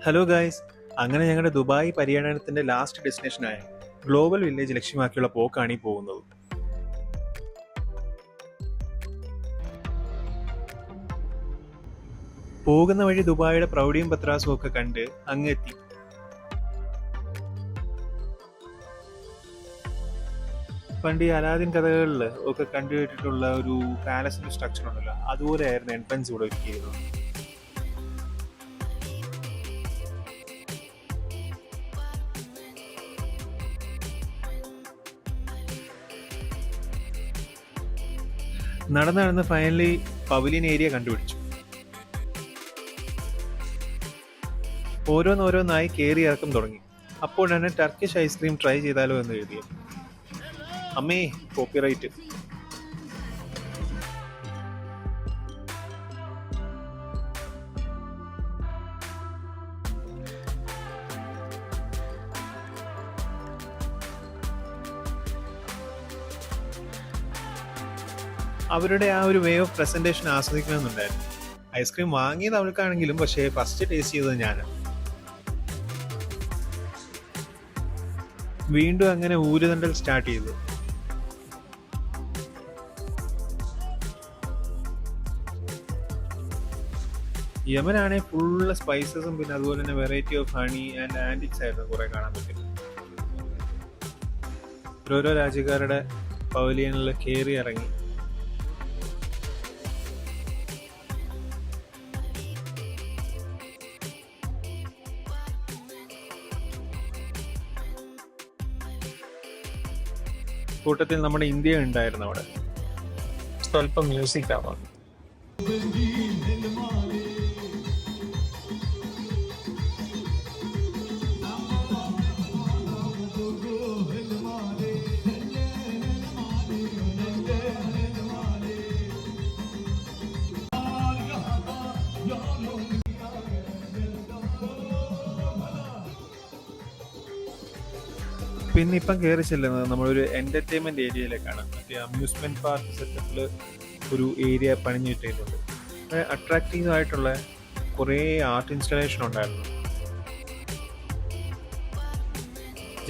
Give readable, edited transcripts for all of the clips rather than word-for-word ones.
Hello guys, അങ്ങനെ ഞങ്ങളുടെ Dubai പര്യടനത്തിന്റെ ലാസ്റ്റ് ഡെസ്റ്റിനേഷനായ ഗ്ലോബൽ വില്ലേജ് ലക്ഷ്യമാക്കിയുള്ള പോക്കാണ് ഈ പോകുന്നത്. പോകുന്ന വഴി ദുബായിയുടെ പ്രൗഢിയും പത്രാസും ഒക്കെ കണ്ട് അങ്ങെത്തി. പണ്ട് ഈ അലാദിൻ കഥകളിൽ ഒക്കെ കണ്ടുകേട്ടിട്ടുള്ള ഒരു പാലസിന്റെ സ്ട്രക്ചർ ഉണ്ടല്ലോ, അതുപോലെയായിരുന്നു എൻട്രൻസ് ഇവിടെ ഒരുക്കിയിരുന്നത്. നടന്ന് ഫൈനലി പവലിയൻ ഏരിയ കണ്ടുപിടിച്ചു. ഓരോന്നോരോന്നായി കയറി ഇറക്കം തുടങ്ങി. അപ്പോഴാണ് ടർക്കിഷ് ഐസ്ക്രീം ട്രൈ ചെയ്താലോ എന്ന് എഴുതിയത്. അമ്മേ, കോപ്പിറൈറ്റ്. അവരുടെ ആ ഒരു വേ ഓഫ് പ്രസന്റേഷൻ ആസ്വദിക്കണമെന്നുണ്ടായിരുന്നു. ഐസ്ക്രീം വാങ്ങിയത് അവൾക്കാണെങ്കിലും പക്ഷേ ഫസ്റ്റ് ടേസ്റ്റ് ചെയ്തത് ഞാനാണ്. വീണ്ടും അങ്ങനെ ഊരുതണ്ടൽ സ്റ്റാർട്ട് ചെയ്തു. യമനാണെങ്കിൽ ഫുള്ള് സ്പൈസസും പിന്നെ അതുപോലെ തന്നെ വെറൈറ്റി ഓഫ് ഹണി ആൻഡ് ആൻറ്റിക്സ് ആയിരുന്നു കുറെ കാണാൻ പറ്റും. ഓരോരോ രാജ്യക്കാരുടെ പവലിയനിൽ കയറി ഇറങ്ങി. കൂട്ടത്തിൽ നമ്മുടെ ഇന്ത്യ ഉണ്ടായിരുന്നു അവിടെ. സ്വല്പം മ്യൂസിക് ആവാം. പിന്നെ ഇപ്പം കയറി ചെല്ലുന്നത് നമ്മളൊരു എന്റർടൈൻമെന്റ് ഏരിയയിലേക്കാണ്. മറ്റേ അമ്യൂസ്മെന്റ് പാർക്ക് സെറ്റപ്പിൽ ഒരു ഏരിയ പണിഞ്ഞിട്ടിട്ടുണ്ട്. അട്രാക്റ്റീവ് ആയിട്ടുള്ള കുറേ ആർട്ട് ഇൻസ്റ്റലേഷൻ ഉണ്ടായിരുന്നു.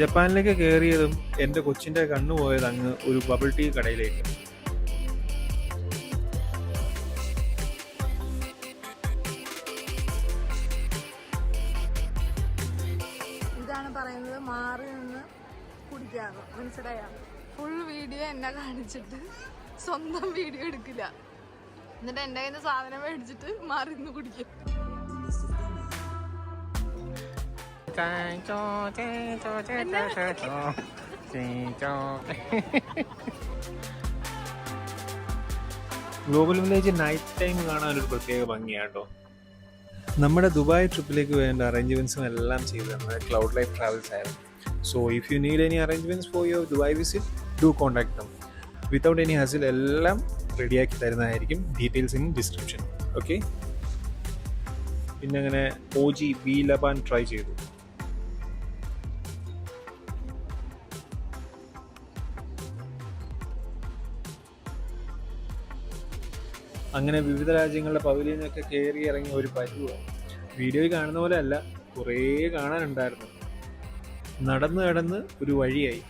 ജപ്പാനിലേക്ക് കയറിയതും എൻ്റെ കൊച്ചിൻ്റെ കണ്ണു പോയത് അങ്ങ് ഒരു ബബിൾ ടീ കടയിലേക്ക്. ഇതാണ് പറയുന്നത് മാറി നിന്ന് കുടിക്കാണ്, മനസ്സിലായോ? ഫുൾ വീഡിയോ എന്നെ കാണിച്ചിട്ട് സ്വന്തം വീഡിയോ എടുക്കില്ല, എന്നിട്ട് എൻ്റെ കയ്യിൽ നിന്ന് സാധനം മേടിച്ചിട്ട് മാറി നിന്ന് കുടിക്കും. ഗ്ലോബൽ വില്ലേജ് നൈറ്റ് ടൈം കാണാൻ ഒരു പ്രത്യേക ഭംഗിയാട്ടോ. നമ്മുടെ ദുബായ് ട്രിപ്പിലേക്ക് വേണ്ട അറേഞ്ച്മെന്റ്സും എല്ലാം ചെയ്തു തന്നത് ക്ലൗഡ് ലൈഫ് ട്രാവൽസ് ആയിരുന്നു. So if you need any arrangements for your Dubai visit, do contact them. Without any hassle എല്ലാം റെഡിയാക്കി തരുന്നതായിരിക്കും. Details in description. ഓക്കെ. പിന്നെ അങ്ങനെ ഓജി ബി ലബാൻ ട്രൈ ചെയ്തു. അങ്ങനെ വിവിധ രാജ്യങ്ങളുടെ പവലിയനൊക്കെ കയറി ഇറങ്ങിയ ഒരു പരുവാണ്. വീഡിയോയിൽ കാണുന്ന പോലെ അല്ല, കുറേ കാണാനുണ്ടായിരുന്നു. നടന്ന് ഒരു വഴിയായി.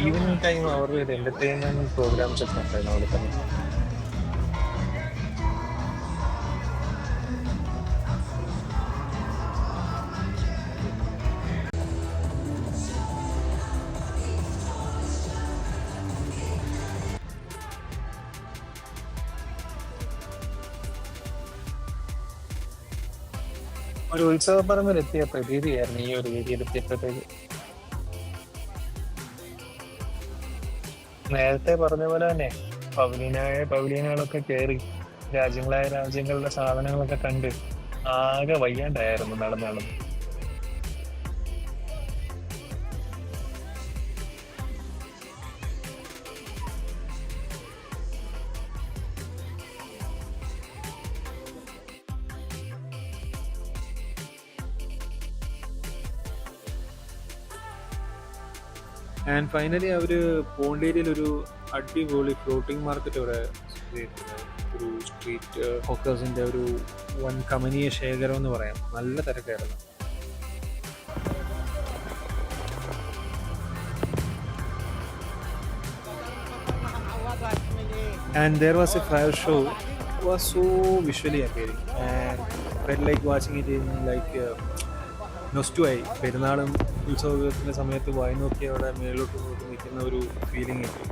ഈവനിങ് ടൈം അവരുടെ ഒരു എന്റർടൈൻമെന്റ് പ്രോഗ്രാംസ് ഒക്കെ ഉണ്ടായിരുന്നു അവിടെ തന്നെ. ഒരു ഉത്സവപ്പറമ്പിൽ എത്തിയ പ്രതീതിയായിരുന്നു ഈ ഒരു ഏരിയയിൽ എത്തിയപ്പോഴത്തേക്ക്. നേരത്തെ പറഞ്ഞ പോലെ തന്നെ പവലിയനുകളൊക്കെ കയറി രാജ്യങ്ങളുടെ സാധനങ്ങളൊക്കെ കണ്ട് ആകെ വയ്യാണ്ടായിരുന്നു നടന്ന്. ആൻഡ് ഫൈനലി അവർ പോണ്ടേരിയിൽ ഒരു അടിപൊളി ഫ്ലോട്ടിംഗ് മാർക്കറ്റ് ഇവിടെ ഒരു സ്ട്രീറ്റ് ഹോക്കേഴ്സിൻ്റെ ഒരു വൻ കമനീയ ശേഖരം എന്ന് പറയാം. നല്ല തിരക്കായിരുന്നു. And there was a fire show. It was so visually appealing and felt like watching it in like നൊസ്റ്റുമായി. പെരുന്നാളും ഉത്സവത്തിൻ്റെ സമയത്ത് വായി നോക്കി അവിടെ മേലോട്ട് നോക്കി നിൽക്കുന്ന ഒരു ഫീലിംഗ് കിട്ടി.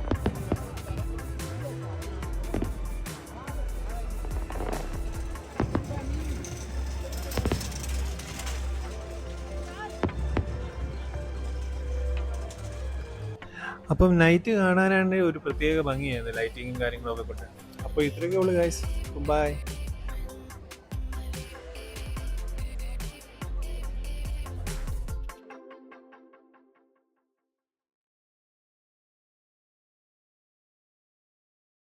അപ്പം നൈറ്റ് കാണാനാണെങ്കിൽ ഒരു പ്രത്യേക ഭംഗിയായിരുന്നു, ലൈറ്റിങ്ങും കാര്യങ്ങളൊക്കെ കൊണ്ട്. അപ്പോൾ ഇത്രയൊക്കെ ഉള്ളു ഗൈസ്. ബൈ.